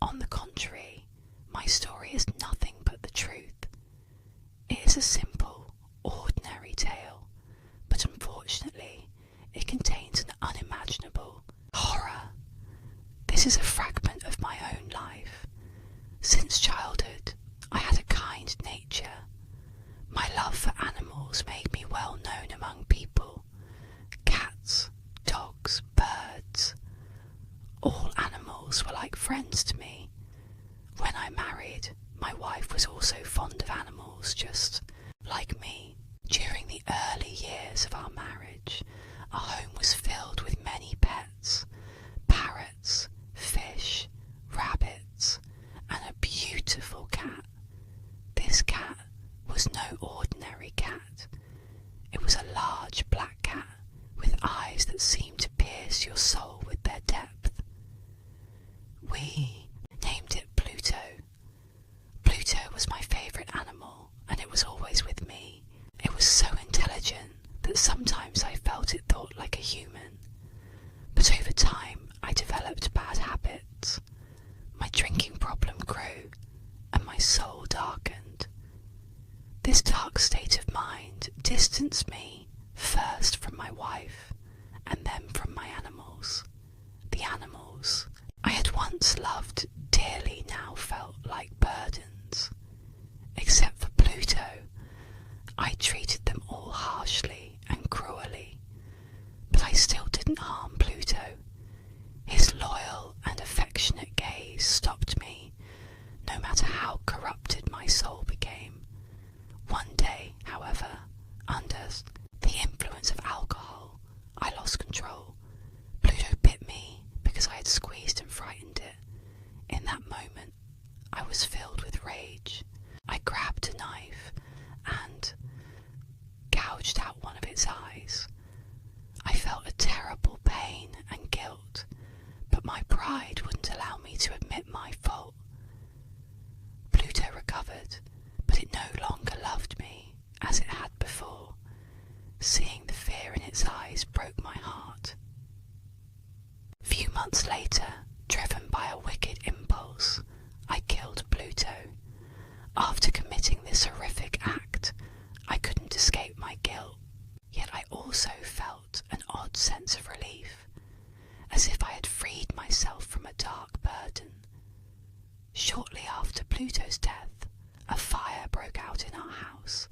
On the contrary, my story is nothing but the truth. It is a simple, ordinary tale, but unfortunately, it contains an unimaginable horror. This is a fragment of my own life. Since childhood, I had a kind nature. My love for animals made me well known among people. Cats, dogs, birds. All animals were like friends to me. When I married, my wife was also fond of animals, just like me. During the early years of our marriage, our home was filled with many pets, parrots, fish, rabbits, and a beautiful cat. This cat was no ordinary cat. It was a large black cat with eyes that seemed to pierce your soul with their depth. We named it Pluto. Pluto was my favourite animal, and it was always with me. It was so intelligent that sometimes I felt it thought like a human. But over time, I developed bad habits. My drinking problem grew, and my soul darkened. This dark state of mind distanced me first from my wife, and then from my animals. The animals I had once loved dearly now felt like burdens. Except for Pluto, I treated them all harshly and cruelly, but I still didn't harm Pluto. His loyal and affectionate gaze stopped me, no matter how corrupted my soul became. One day, however, under the influence of alcohol, I lost control. Pluto bit me because I had squeezed and frightened it. In that moment, I was filled with rage. I grabbed a knife and gouged out one of its eyes. I felt a terrible pain and guilt, but my pride wouldn't allow me to admit my fault. Pluto recovered, but it no longer loved me as it had before. Seeing the fear in its eyes broke my heart. Few months later, driven by a wicked impulse, I killed Pluto. After committing this horrific act, I couldn't escape my guilt, yet I also felt an odd sense of relief, as if I had freed myself from a dark burden. Shortly after Pluto's death, a fire broke out in our house.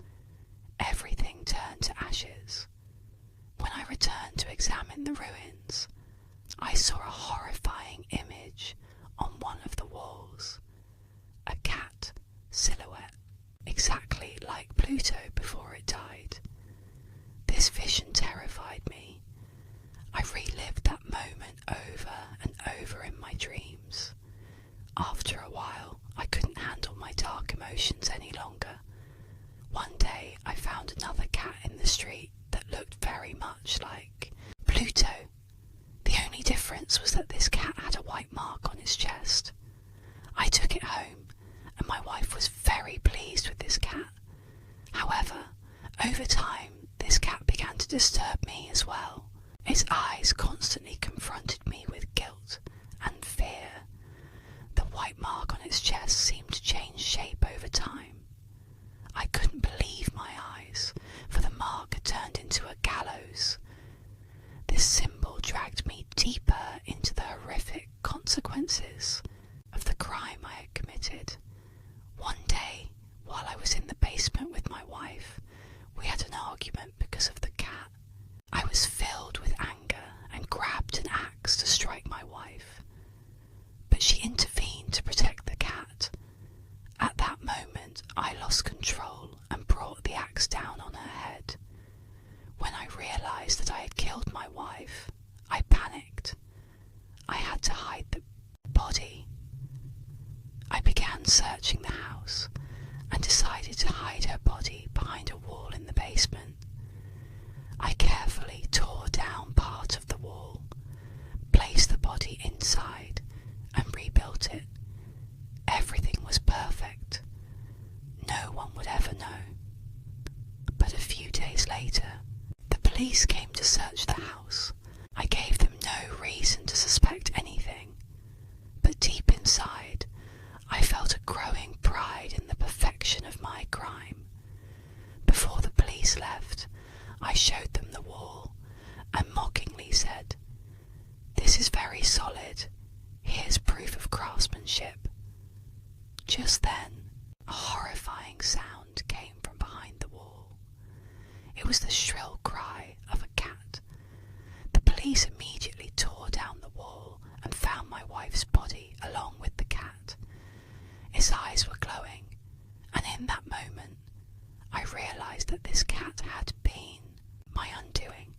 Everything turned to ashes. When I returned to examine the ruins, I saw a horrifying image on one of the walls. A cat silhouette, exactly like Pluto before it died. This vision terrified me. I relived that moment over and over in my dreams. After a while, I couldn't handle my dark emotions any longer. One day, I found another cat in the street that looked very much like Pluto. The only difference was that this cat had a white mark on its chest. I took it home, and my wife was very pleased with this cat. However, over time, this cat began to disturb me as well. Its eyes constantly confronted me with guilt and fear. The white mark on its chest seemed to change shape over time. I couldn't believe my eyes, for the mark had turned into a gallows. This symbol dragged me deeper into the horrific consequences of the crime I had committed. One day, while I was in the basement with my wife, we had an argument because of the cat. I was filled with anger and grabbed an axe to strike my wife, but she intervened to protect the cat. At that moment, I lost control and brought the axe down on her head. When I realised that I had killed my wife, I panicked. I had to hide the body. I began searching the house and decided to hide her body behind a wall in the basement. I carefully tore down part of the wall, placed the body inside, and rebuilt it. Everything was perfect. No one would ever know. But a few days later, the police came to search the house. I gave them no reason to suspect anything, but deep inside, crime. Before the police left, I showed them the wall and mockingly said, "This is very solid. Here's proof of craftsmanship." Just then, a horrifying sound came from behind the wall. It was the shrill cry of a cat. The police immediately tore down the wall and found my wife's body along with the cat. Its eyes were glowing, and in that moment, I realised that this cat had been my undoing.